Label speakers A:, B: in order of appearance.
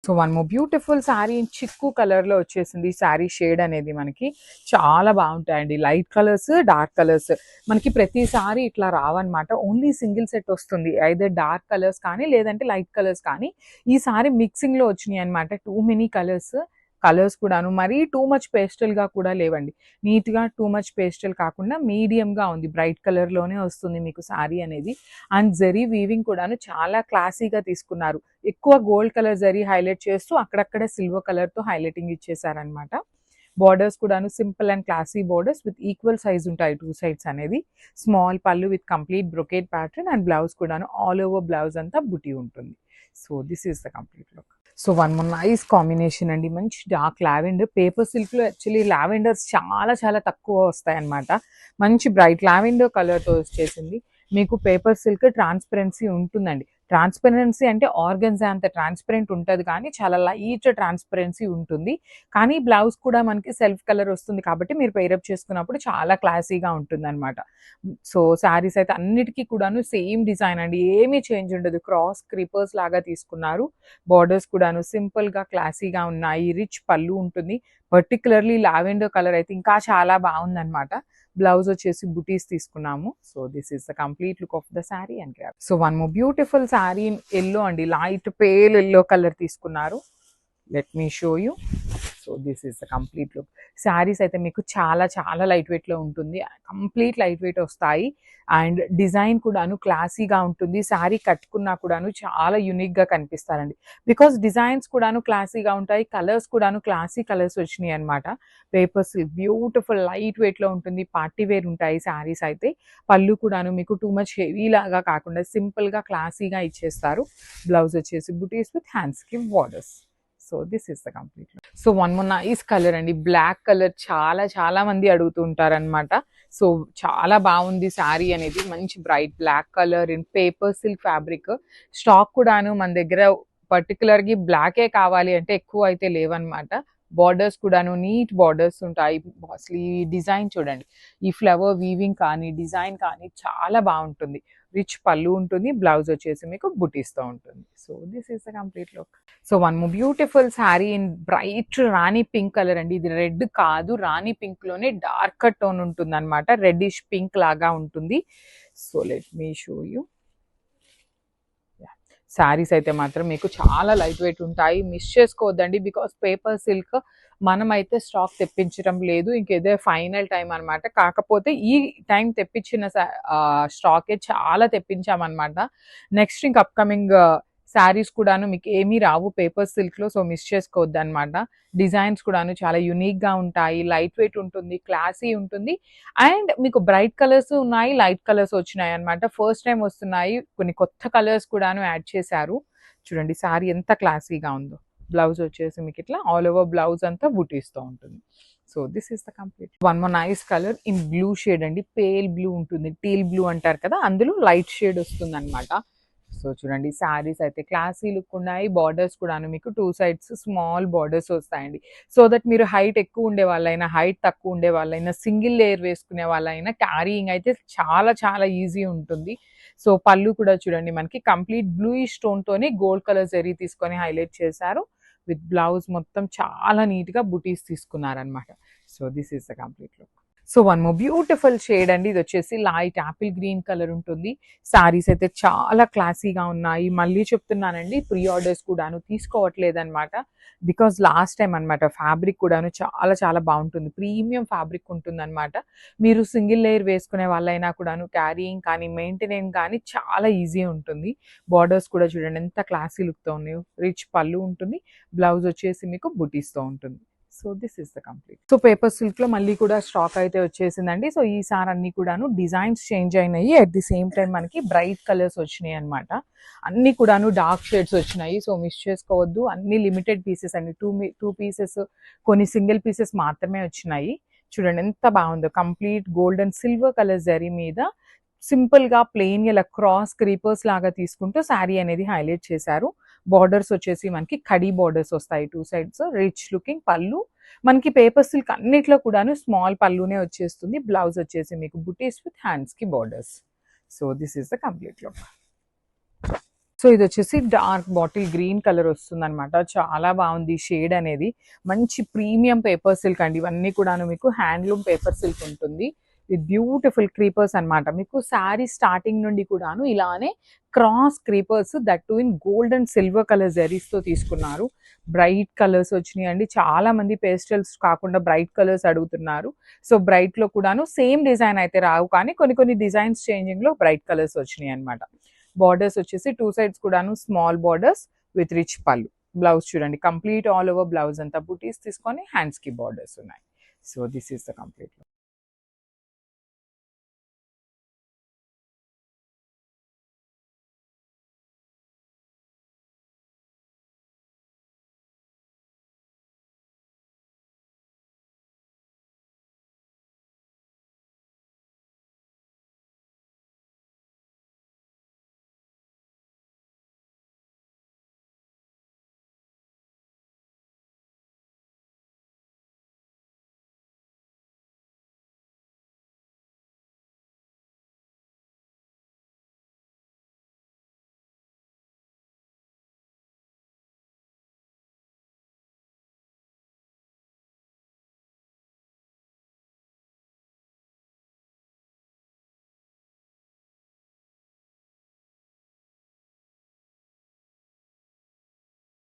A: So one more beautiful sari చిక్కు కలర్లో వచ్చేసింది. శారీ షేడ్ అనేది మనకి చాలా బాగుంటాయండి. లైట్ కలర్స్, డార్క్ కలర్స్ మనకి ప్రతిసారి ఇట్లా రావన్నమాట. ఓన్లీ సింగిల్ సెట్ వస్తుంది. ఐదర్ డార్క్ కలర్స్ కానీ లేదంటే లైట్ కలర్స్ కానీ. ఈ సారీ మిక్సింగ్లో వచ్చినాయి అనమాట. టూ మెనీ కలర్స్ కూడాను మరీ టూ మచ్ పేస్టల్గా కూడా లేవండి. నీట్గా టూ మచ్ పేస్టల్ కాకుండా మీడియంగా ఉంది. బ్రైట్ కలర్లోనే వస్తుంది మీకు శారీ అనేది. అండ్ జరీ వీవింగ్ కూడాను చాలా క్లాసీగా తీసుకున్నారు. ఎక్కువ గోల్డ్ కలర్ జరీ హైలైట్ చేస్తూ అక్కడక్కడ సిల్వర్ కలర్తో హైలైటింగ్ ఇచ్చేసారనమాట. బార్డర్స్ కూడాను simple and classy borders with equal size ఉంటాయి టూ సైడ్స్ అనేది. స్మాల్ పళ్ళు with complete brocade pattern and blouse కూడాను ఆల్ ఓవర్ బ్లౌజ్ అంతా బుటీ ఉంటుంది. So this is the complete look. So one more nice combination అండి. మంచి dark lavender. Paper సిల్క్లో actually lavenders చాలా చాలా తక్కువ వస్తాయన్నమాట. మంచి బ్రైట్ లావెండర్ కలర్తో వచ్చేసింది మీకు. పేపర్ సిల్క్ ట్రాన్స్పరెన్సీ ఉంటుందండి. ట్రాన్స్పరెన్సీ అంటే ఆర్గన్జా అంత ట్రాన్స్పరెంట్ ఉంటుంది కానీ చాలా లైట్ ట్రాన్స్పరెన్సీ ఉంటుంది. కానీ బ్లౌజ్ కూడా మనకి సెల్ఫ్ కలర్ వస్తుంది కాబట్టి మీరు పేరప్ చేసుకున్నప్పుడు చాలా క్లాసీగా ఉంటుంది అనమాట. సో శారీస్ అయితే అన్నిటికీ కూడాను సేమ్ డిజైన్ అండి. ఏమీ చేంజ్ ఉండదు. క్రాస్ క్రీపర్స్ లాగా తీసుకున్నారు. బార్డర్స్ కూడాను సింపుల్గా క్లాసీగా ఉన్నాయి. రిచ్ పళ్ళు ఉంటుంది. పర్టికులర్లీ లావెండర్ కలర్ అయితే ఇంకా చాలా బాగుందనమాట. బ్లౌజ్ వచ్చేసి బుటీస్ తీసుకున్నాము. So this is the complete look of the sari and grab. So one more beautiful sari in yellow అండి. లైట్ పేల్ ఎల్లో కలర్ తీసుకున్నారు. Let me show you. So this is the complete look. Saris అయితే మీకు చాలా చాలా light వెయిట్లో ఉంటుంది. Complete light weight వస్తాయి. And design కూడాను క్లాసీగా ఉంటుంది. శారీ కట్టుకున్నా కూడాను చాలా యూనిక్గా కనిపిస్తారండి. బికాస్ డిజైన్స్ కూడాను క్లాసీగా ఉంటాయి. కలర్స్ కూడాను క్లాసీ కలర్స్ వచ్చినాయి అనమాట. పేపర్ సిల్క్ బ్యూటిఫుల్ లైట్ వెయిట్లో ఉంటుంది. పార్టీ వేర్ ఉంటాయి శారీస్ అయితే. పళ్ళు కూడాను మీకు టూ మచ్ హెవీ లాగా కాకుండా సింపుల్గా క్లాసీగా ఇచ్చేస్తారు. బ్లౌజ్ వచ్చేసి బుటీస్ విత్ హ్యాండ్స్కి borders. So this is the complete look. So one more nice colour అండి. బ్లాక్ కలర్ చాలా మంది అడుగుతూ ఉంటారనమాట. సో చాలా బాగుంది శారీ అనేది. మంచి bright black colour in paper silk fabric. Stock కూడాను మన దగ్గర పర్టికులర్గా బ్లాకే కావాలి అంటే ఎక్కువ అయితే లేవన్నమాట. బార్డర్స్ కూడాను నీట్ బార్డర్స్ ఉంటాయి. అసలు ఈ డిజైన్ చూడండి. ఈ ఫ్లవర్ వీవింగ్ కానీ డిజైన్ కానీ చాలా బాగుంటుంది. రిచ్ పళ్ళు ఉంటుంది. బ్లౌజ్ వచ్చేసి మీకు బుటీస్తో ఉంటుంది. So this is the complete look. So one more beautiful sari in bright Rani pink colour అండి. ఇది రెడ్ కాదు, రాణి పింక్ లోనే డార్క్ టోన్ ఉంటుంది అనమాట. రెడ్డిష్ పింక్ లాగా ఉంటుంది. So let me show you. Saris అయితే మాత్రం మీకు చాలా లైట్ వెయిట్ ఉంటాయి. మిస్ చేసుకోవద్దండి. బికాస్ పేపర్ సిల్క్ మనమైతే స్టాక్ తెప్పించడం లేదు. ఇంకేదో ఫైనల్ టైం అనమాట. కాకపోతే ఈ టైం తెప్పించిన స్టాకే చాలా తెప్పించామన్నమాట. నెక్స్ట్ ఇంక అప్కమింగ్ శారీస్ కూడాను మీకు ఏమీ రావు పేపర్ సిల్క్లో. సో మిస్ చేసుకోవద్దు అనమాట. డిజైన్స్ కూడాను చాలా యూనిక్గా ఉంటాయి. లైట్ వెయిట్ ఉంటుంది. క్లాసీ ఉంటుంది. అండ్ మీకు బ్రైట్ కలర్స్ ఉన్నాయి, లైట్ కలర్స్ వచ్చినాయి అనమాట. ఫస్ట్ టైం వస్తున్నాయి. కొన్ని కొత్త కలర్స్ కూడాను యాడ్ చేశారు. చూడండి శారీ ఎంత క్లాసీగా ఉందో. బ్లౌజ్ వచ్చేసి మీకు ఇట్లా ఆల్ ఓవర్ బ్లౌజ్ అంతా బుటీస్తో ఉంటుంది. So this is the complete. One more nice colour in blue shade అండి. పేల్ బ్లూ ఉంటుంది. టీల్ బ్లూ అంటారు కదా, అందులో లైట్ షేడ్ వస్తుంది అనమాట. సో చూడండి శారీస్ అయితే క్లాసీ లుక్ ఉన్నాయి. బార్డర్స్ కూడాను మీకు టూ సైడ్స్ స్మాల్ బార్డర్స్ వస్తాయండి. సో దట్ మీరు హైట్ ఎక్కువ ఉండే వాళ్ళైనా, హైట్ తక్కువ ఉండే వాళ్ళైనా, సింగిల్ లేయర్ వేసుకునే వాళ్ళైనా క్యారీయింగ్ అయితే చాలా చాలా ఈజీ ఉంటుంది. సో పళ్ళు కూడా చూడండి మనకి కంప్లీట్ బ్లూయిష్ స్టోన్ తోనే గోల్డ్ కలర్ జరీ తీసుకొని హైలైట్ చేశారు. విత్ బ్లౌజ్ మొత్తం చాలా నీట్గా బుటీస్ తీసుకున్నారనమాట. So this is the complete look. So one more beautiful shade అండి. ఇది వచ్చేసి లైట్ యాపిల్ గ్రీన్ కలర్ ఉంటుంది. శారీస్ అయితే చాలా క్లాసీగా ఉన్నాయి. మళ్ళీ చెప్తున్నానండి, ప్రీ ఆర్డర్స్ కూడాను తీసుకోవట్లేదన్నమాట. బికాజ్ లాస్ట్ టైం అనమాట. ఫ్యాబ్రిక్ కూడాను చాలా చాలా బాగుంటుంది. ప్రీమియం ఫ్యాబ్రిక్ ఉంటుంది అనమాట. మీరు సింగిల్ లేయర్ వేసుకునే వాళ్ళైనా కూడాను క్యారీయింగ్ కానీ మెయింటెనెన్స్ కానీ చాలా ఈజీ ఉంటుంది. బార్డర్స్ కూడా చూడండి ఎంత క్లాసీ లుక్తో ఉన్నాయో. రిచ్ పళ్ళు ఉంటుంది. బ్లౌజ్ వచ్చేసి మీకు బుటీస్తో ఉంటుంది. So this is the complete. So paper సిల్క్లో మళ్ళీ కూడా స్టాక్ అయితే వచ్చేసిందండి. సో ఈసారి అన్ని కూడాను డిజైన్స్ చేంజ్ అయినాయి. అట్ ది సేమ్ టైం మనకి బ్రైట్ కలర్స్ వచ్చినాయి అనమాట. అన్ని కూడాను డార్క్ షేడ్స్ వచ్చినాయి. సో మిస్ చేసుకోవద్దు. అన్ని లిమిటెడ్ పీసెస్ అండి. టూ పీసెస్, కొన్ని సింగిల్ పీసెస్ మాత్రమే వచ్చినాయి. చూడండి ఎంత బాగుందో. Complete gold and silver colour zari మీద సింపుల్గా ప్లెయిన్ ఇలా క్రాస్ క్రీపర్స్ లాగా తీసుకుంటూ శారీ అనేది హైలైట్ చేశారు. బార్డర్స్ వచ్చేసి మనకి కడీ బార్డర్స్ వస్తాయి టూ సైడ్స్. రిచ్ లుకింగ్ పళ్ళు. మనకి పేపర్ సిల్క్ అన్నిట్లో కూడాను స్మాల్ పళ్ళునే వచ్చేస్తుంది. బ్లౌజ్ వచ్చేసి మీకు బుటీస్ విత్ హ్యాండ్స్కి borders. So this is the complete look. So ఇది వచ్చేసి డార్క్ బాటిల్ గ్రీన్ కలర్ వస్తుంది అనమాట. చాలా బాగుంది షేడ్ అనేది. మంచి ప్రీమియం పేపర్ సిల్క్ అండి. ఇవన్నీ కూడాను మీకు హ్యాండ్లూమ్ పేపర్ సిల్క్ ఉంటుంది. విత్ బ్యూటిఫుల్ క్రీపర్స్ అనమాట. మీకు శారీ స్టార్టింగ్ నుండి కూడాను ఇలానే cross creepers, that to in gold and silver colour zaris తో తీసుకున్నారు. బ్రైట్ కలర్స్ వచ్చినాయి అండి. చాలా మంది పేస్టల్స్ కాకుండా బ్రైట్ కలర్స్ అడుగుతున్నారు. సో బ్రైట్ లో కూడాను సేమ్ డిజైన్ అయితే రావు, కానీ కొన్ని డిజైన్స్ చేంజింగ్ లో బ్రైట్ కలర్స్ వచ్చినాయి అనమాట. బార్డర్స్ వచ్చేసి 2 సైడ్స్ కూడాను స్మాల్ బార్డర్స్ విత్ రిచ్ పళ్ళు. బ్లౌజ్ చూడండి, కంప్లీట్ ఆల్ ఓవర్ బ్లౌజ్ అంతా బుటీస్ తీసుకొని హ్యాండ్స్ కి బార్డర్స్ ఉన్నాయి. So this is the complete.